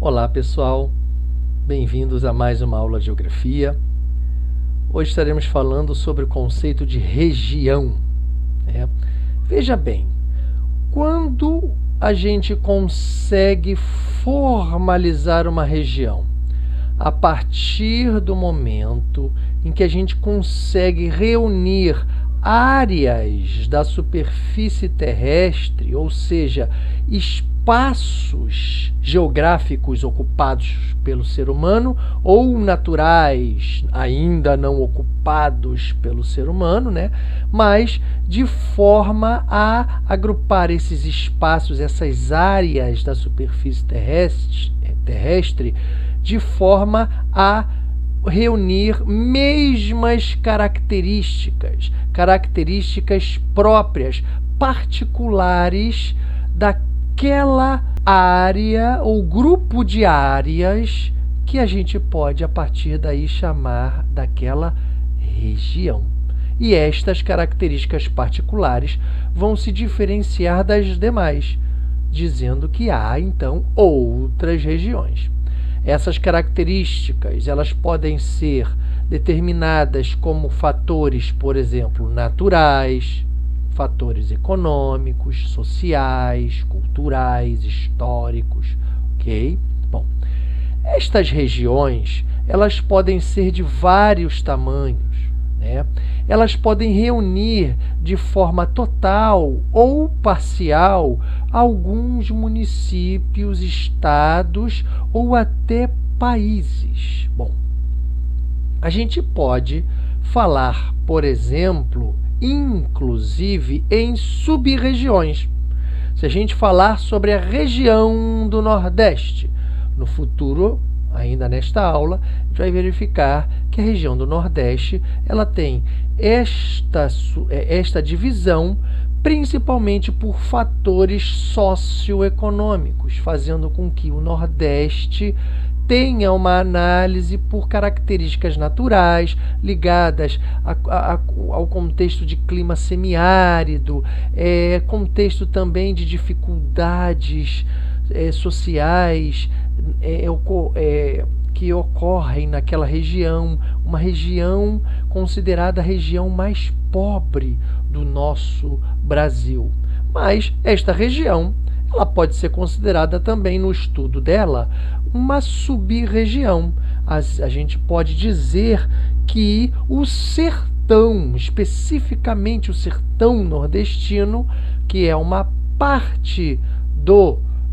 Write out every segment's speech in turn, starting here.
Olá pessoal, bem-vindos a mais uma aula de geografia. Hoje estaremos falando sobre o conceito de região. Veja bem, quando a gente consegue formalizar uma região? A partir do momento em que a gente consegue reunir áreas da superfície terrestre, ou seja, espaços geográficos ocupados pelo ser humano ou naturais ainda não ocupados pelo ser humano, mas de forma a agrupar esses espaços, essas áreas da superfície terrestre de forma a reunir mesmas características próprias, particulares daquela área ou grupo de áreas que a gente pode, a partir daí, chamar daquela região. E estas características particulares vão se diferenciar das demais, dizendo que há, então, outras regiões. Essas características, elas podem ser determinadas como fatores, por exemplo, naturais, fatores econômicos, sociais, culturais, históricos, ok? Bom, estas regiões, elas podem ser de vários tamanhos, Elas podem reunir de forma total ou parcial alguns municípios, estados ou até países. Bom, a gente pode falar, por exemplo, inclusive em sub-regiões. Se a gente falar sobre a região do Nordeste, no futuro, ainda nesta aula, a gente vai verificar que a região do Nordeste ela tem esta divisão principalmente por fatores socioeconômicos, fazendo com que o Nordeste tenha uma análise por características naturais ligadas ao contexto de clima semiárido, contexto também de dificuldades sociais que ocorrem naquela região, uma região considerada a região mais pobre do nosso Brasil. Mas esta região ela pode ser considerada também, no estudo dela, uma sub-região. A gente pode dizer que o sertão, especificamente o sertão nordestino, que é uma parte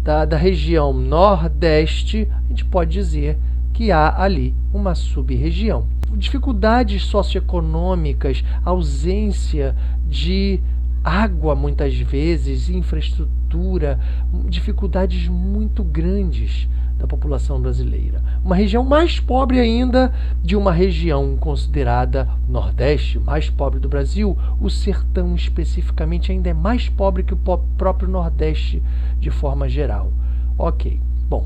da região Nordeste, a gente pode dizer que há ali uma sub-região. Dificuldades socioeconômicas, ausência de água muitas vezes, infraestrutura, dificuldades muito grandes da população brasileira. Uma região mais pobre ainda de uma região considerada Nordeste, mais pobre do Brasil, o sertão especificamente ainda é mais pobre que o próprio Nordeste de forma geral. Ok, bom,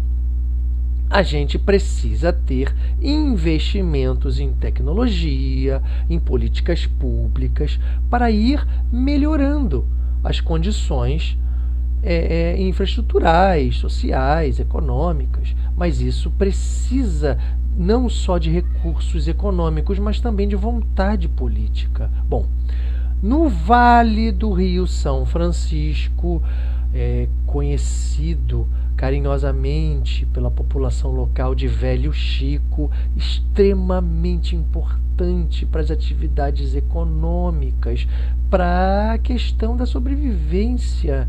a gente precisa ter investimentos em tecnologia, em políticas públicas, para ir melhorando as condições infraestruturais, sociais, econômicas. Mas isso precisa não só de recursos econômicos, mas também de vontade política. Bom, no Vale do Rio São Francisco, conhecido carinhosamente pela população local de Velho Chico, extremamente importante para as atividades econômicas, para a questão da sobrevivência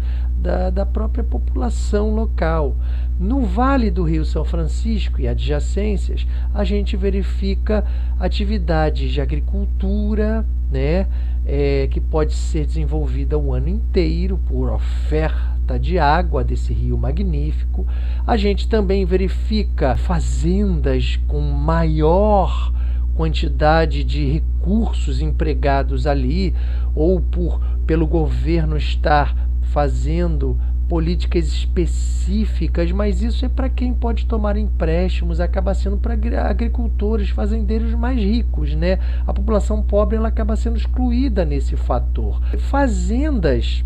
da própria população local. No Vale do Rio São Francisco e adjacências, a gente verifica atividades de agricultura, que pode ser desenvolvida o ano inteiro por oferta de água desse rio magnífico. A gente também verifica fazendas com maior quantidade de recursos empregados ali, ou pelo governo estar fazendo políticas específicas, mas isso é para quem pode tomar empréstimos, acaba sendo para agricultores, fazendeiros mais ricos, A população pobre ela acaba sendo excluída nesse fator. Fazendas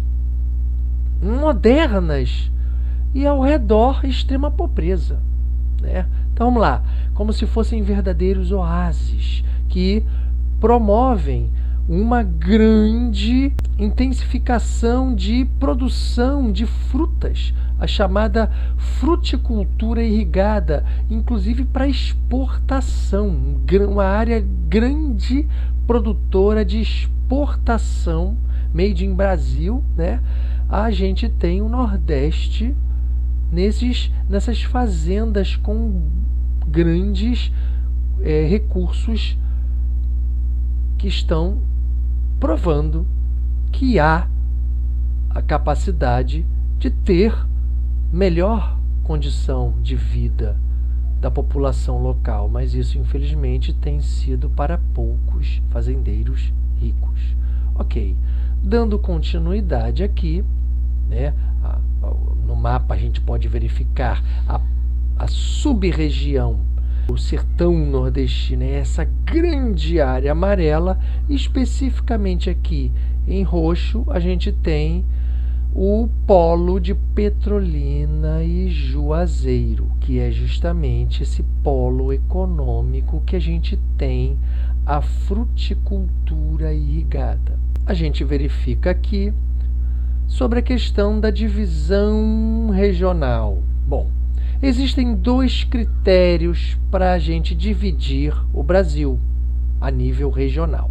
modernas e ao redor extrema pobreza. né? Então vamos lá, como se fossem verdadeiros oásis que promovem uma grande intensificação de produção de frutas, a chamada fruticultura irrigada, inclusive para exportação, uma área grande produtora de exportação, made in Brasil, né? A gente tem o Nordeste nessas fazendas com grandes recursos que estão provando que há a capacidade de ter melhor condição de vida da população local, mas isso infelizmente tem sido para poucos fazendeiros ricos. Ok, dando continuidade aqui, né, no mapa a gente pode verificar a sub-região, o sertão nordestino, é essa grande área amarela. Especificamente aqui em roxo a gente tem o polo de Petrolina e Juazeiro, que é justamente esse polo econômico que a gente tem a fruticultura irrigada. A gente verifica aqui sobre a questão da divisão regional. Bom, existem dois critérios para a gente dividir o Brasil a nível regional.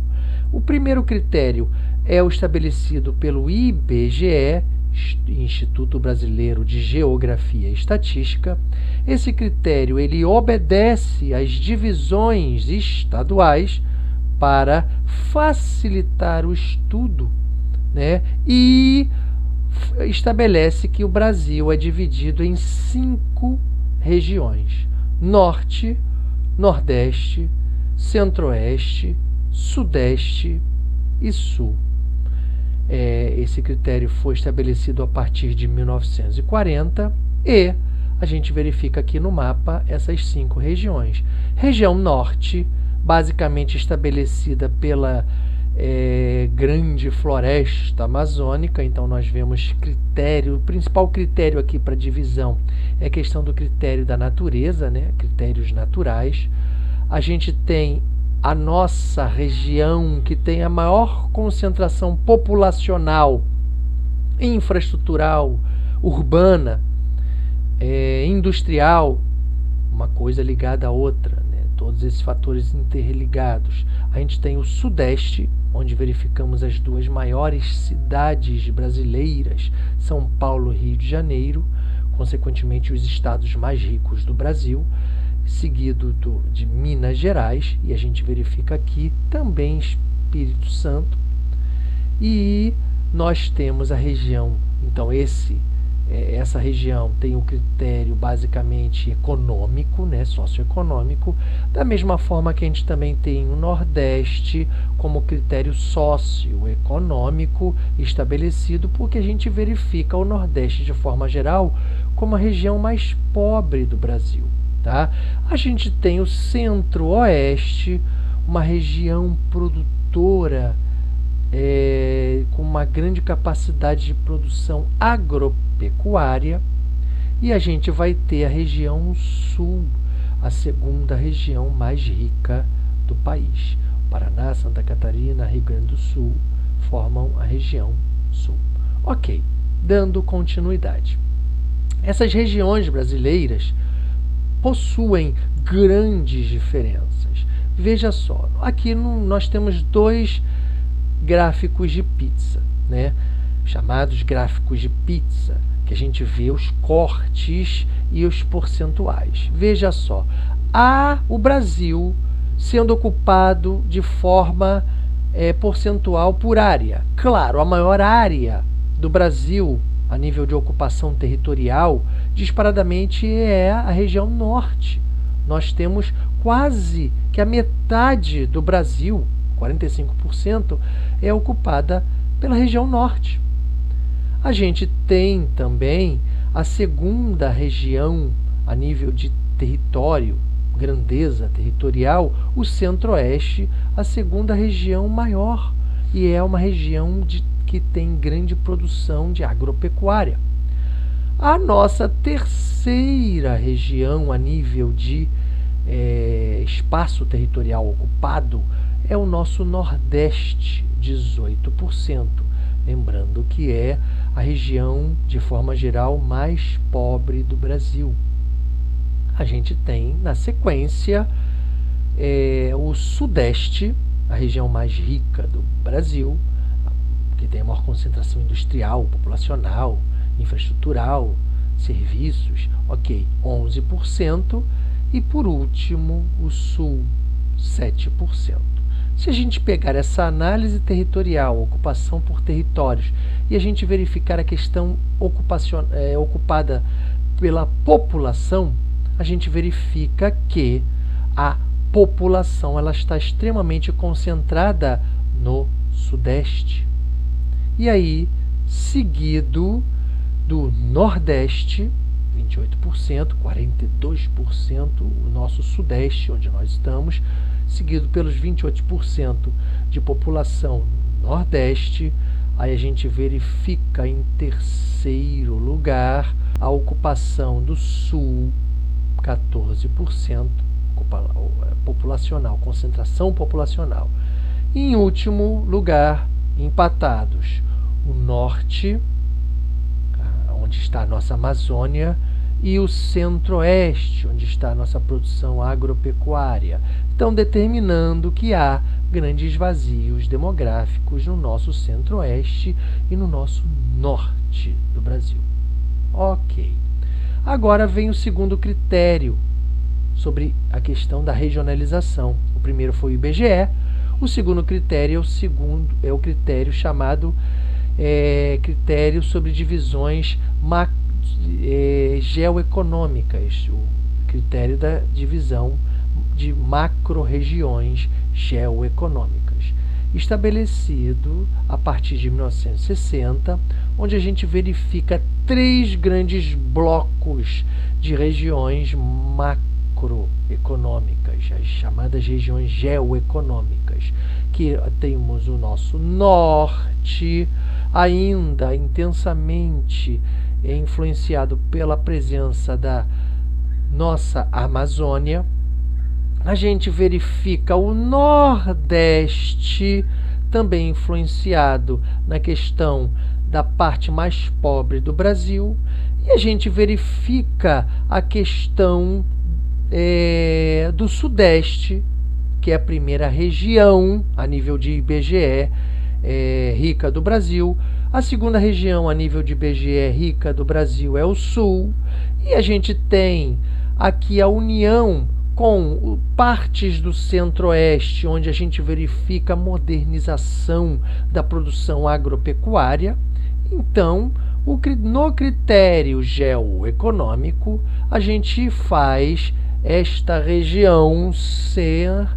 O primeiro critério é o estabelecido pelo IBGE, Instituto Brasileiro de Geografia e Estatística. Esse critério ele obedece às divisões estaduais para facilitar o estudo, né? E estabelece que o Brasil é dividido em 5 regiões: Norte, Nordeste, Centro-Oeste, Sudeste e Sul. Esse critério foi estabelecido a partir de 1940 e a gente verifica aqui no mapa essas 5 regiões. Região Norte, basicamente estabelecida pela grande floresta amazônica. Então nós vemos o principal critério aqui para divisão é a questão do critério da natureza, né? Critérios naturais. A gente tem a nossa região que tem a maior concentração populacional, infraestrutural, urbana, industrial, uma coisa ligada à outra, né? Todos esses fatores interligados. A gente tem o Sudeste, onde verificamos as 2 maiores cidades brasileiras, São Paulo e Rio de Janeiro, consequentemente os estados mais ricos do Brasil, seguido de Minas Gerais, e a gente verifica aqui também Espírito Santo. E nós temos a região, então essa região tem um critério basicamente econômico, né, socioeconômico, da mesma forma que a gente também tem o Nordeste como critério socioeconômico estabelecido, porque a gente verifica o Nordeste de forma geral como a região mais pobre do Brasil. Tá? A gente tem o Centro-Oeste, uma região produtora com uma grande capacidade de produção agropecuária, e a gente vai ter a região Sul, a segunda região mais rica do país. Paraná, Santa Catarina, Rio Grande do Sul formam a região Sul. Ok, dando continuidade. Essas regiões brasileiras possuem grandes diferenças. Veja só, aqui nós temos 2 gráficos de pizza, né? Chamados gráficos de pizza, que a gente vê os cortes e os percentuais. Veja só, o Brasil sendo ocupado de forma percentual por área. Claro, a maior área do Brasil a nível de ocupação territorial, disparadamente é a região norte. Nós temos quase que a metade do Brasil, 45%, é ocupada pela região norte. A gente tem também a segunda região a nível de território, grandeza territorial, o Centro-Oeste, a segunda região maior, e é uma região que tem grande produção de agropecuária. A nossa terceira região a nível de espaço territorial ocupado é o nosso Nordeste, 18%. Lembrando que é a região, de forma geral, mais pobre do Brasil. A gente tem, na sequência, o Sudeste, a região mais rica do Brasil, que tem a maior concentração industrial, populacional, infraestrutural, serviços, ok, 11%. E, por último, o Sul, 7%. Se a gente pegar essa análise territorial, ocupação por territórios, e a gente verificar a questão ocupada pela população, a gente verifica que a população ela está extremamente concentrada no Sudeste. E aí, seguido do Nordeste, 28%, 42% o nosso Sudeste, onde nós estamos, seguido pelos 28% de população no Nordeste. Aí a gente verifica em terceiro lugar a ocupação do Sul, 14%, populacional, concentração populacional. E em último lugar, empatados, o Norte, onde está a nossa Amazônia, e o Centro-Oeste, onde está a nossa produção agropecuária. Então, determinando que há grandes vazios demográficos no nosso Centro-Oeste e no nosso Norte do Brasil. Ok. Agora vem o segundo critério sobre a questão da regionalização. O primeiro foi o IBGE, o segundo critério é o critério chamado critério sobre divisões geoeconômicas, o critério da divisão de macro-regiões geoeconômicas, estabelecido a partir de 1960, onde a gente verifica 3 grandes blocos de regiões macroeconômicas, as chamadas regiões geoeconômicas, que temos o nosso norte, ainda intensamente influenciado pela presença da nossa Amazônia. A gente verifica o Nordeste, também influenciado na questão da parte mais pobre do Brasil, e a gente verifica a questão do Sudeste, que é a primeira região a nível de IBGE rica do Brasil. A segunda região a nível de IBGE rica do Brasil é o Sul, e a gente tem aqui a união com partes do Centro-Oeste, onde a gente verifica a modernização da produção agropecuária. Então, no critério geoeconômico, a gente faz esta região ser...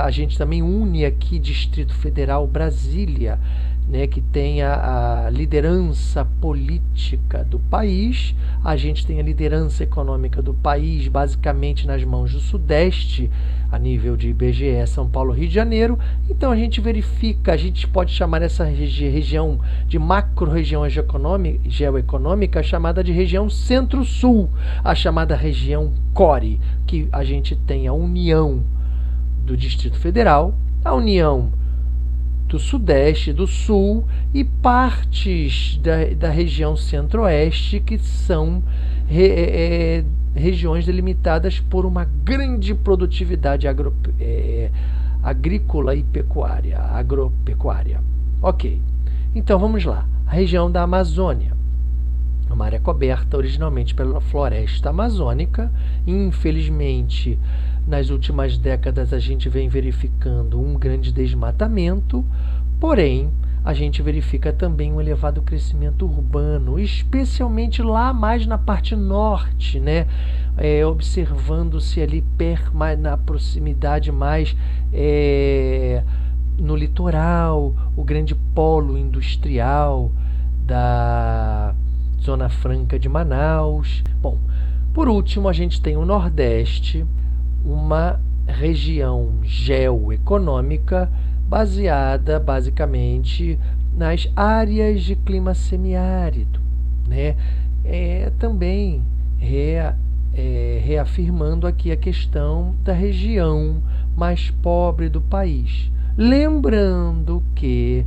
a gente também une aqui Distrito Federal, Brasília, né, que tem a liderança política do país. A gente tem a liderança econômica do país basicamente nas mãos do Sudeste, a nível de IBGE, São Paulo, Rio de Janeiro. Então a gente verifica, a gente pode chamar essa região de macro-região geoeconômica chamada de região Centro-Sul, a chamada região CORE, que a gente tem a união do Distrito Federal, a união do Sudeste, do Sul e partes da região Centro-Oeste, que são regiões delimitadas por uma grande produtividade agrícola e agropecuária. Ok, então vamos lá. A região da Amazônia, uma área coberta originalmente pela floresta amazônica. Infelizmente, nas últimas décadas a gente vem verificando um grande desmatamento, porém a gente verifica também um elevado crescimento urbano, especialmente lá mais na parte norte, né? Observando-se ali na proximidade mais no litoral, o grande polo industrial da Zona Franca de Manaus. Bom, por último, a gente tem o Nordeste, uma região geoeconômica baseada basicamente nas áreas de clima semiárido, né? também reafirmando aqui a questão da região mais pobre do país. Lembrando que,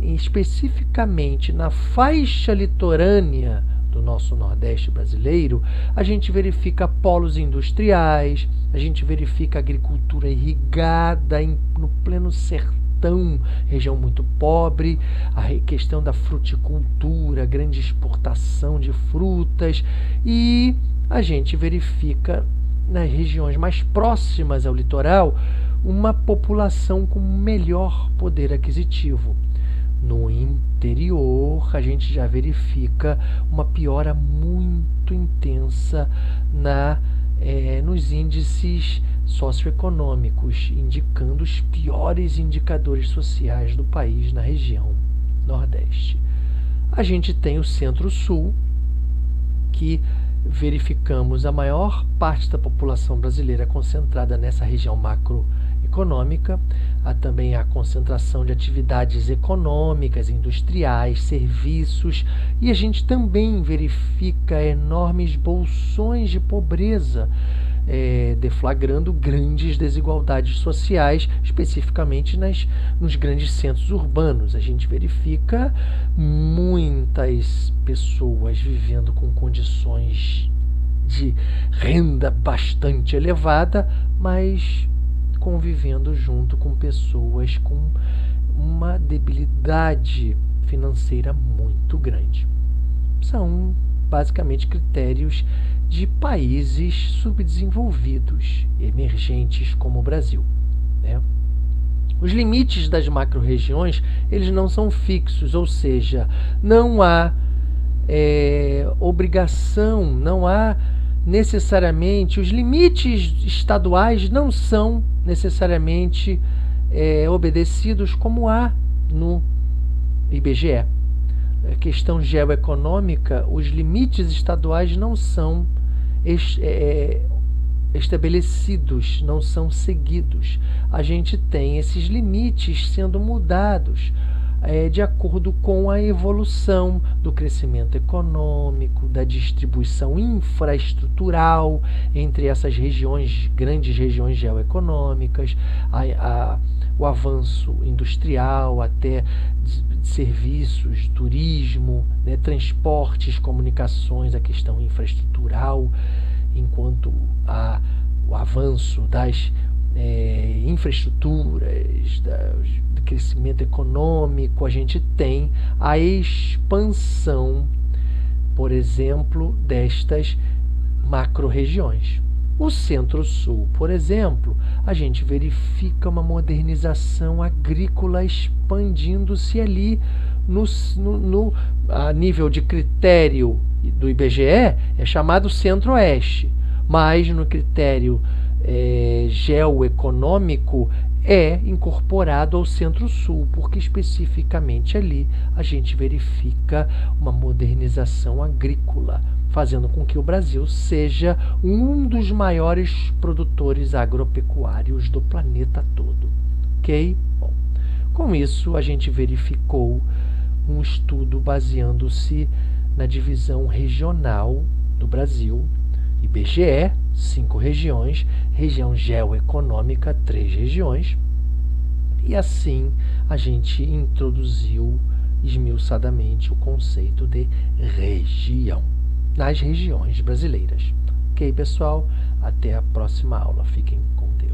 especificamente na faixa litorânea do nosso Nordeste brasileiro, a gente verifica polos industriais, a gente verifica agricultura irrigada no pleno sertão, região muito pobre, a questão da fruticultura, grande exportação de frutas, e a gente verifica nas regiões mais próximas ao litoral uma população com melhor poder aquisitivo. No interior, a gente já verifica uma piora muito intensa nos índices socioeconômicos, indicando os piores indicadores sociais do país na região Nordeste. A gente tem o Centro-Sul, que verificamos a maior parte da população brasileira concentrada nessa região macroeconômica. Há também a concentração de atividades econômicas, industriais, serviços, e a gente também verifica enormes bolsões de pobreza, deflagrando grandes desigualdades sociais, especificamente nos grandes centros urbanos. A gente verifica muitas pessoas vivendo com condições de renda bastante elevada, mas convivendo junto com pessoas com uma debilidade financeira muito grande. São basicamente critérios de países subdesenvolvidos, emergentes como o Brasil, né? Os limites das macro-regiões, eles não são fixos, ou seja, não há obrigação, não há necessariamente, os limites estaduais não são necessariamente obedecidos como há no IBGE. A questão geoeconômica, os limites estaduais não são estabelecidos, não são seguidos. A gente tem esses limites sendo mudados de acordo com a evolução do crescimento econômico, da distribuição infraestrutural entre essas regiões, grandes regiões geoeconômicas, o avanço industrial, até de serviços, turismo, né, transportes, comunicações, a questão infraestrutural, enquanto o avanço das infraestruturas, do crescimento econômico, a gente tem a expansão, por exemplo, destas macro-regiões. O Centro-Sul, por exemplo, a gente verifica uma modernização agrícola expandindo-se ali a nível de critério do IBGE, é chamado Centro-Oeste, mas no critério geoeconômico é incorporado ao Centro-Sul, porque especificamente ali a gente verifica uma modernização agrícola, fazendo com que o Brasil seja um dos maiores produtores agropecuários do planeta todo. Ok? Bom, com isso, a gente verificou um estudo baseando-se na divisão regional do Brasil, IBGE, 5 regiões, região geoeconômica, 3 regiões, e assim a gente introduziu esmiuçadamente o conceito de região nas regiões brasileiras. Ok, pessoal? Até a próxima aula. Fiquem com Deus.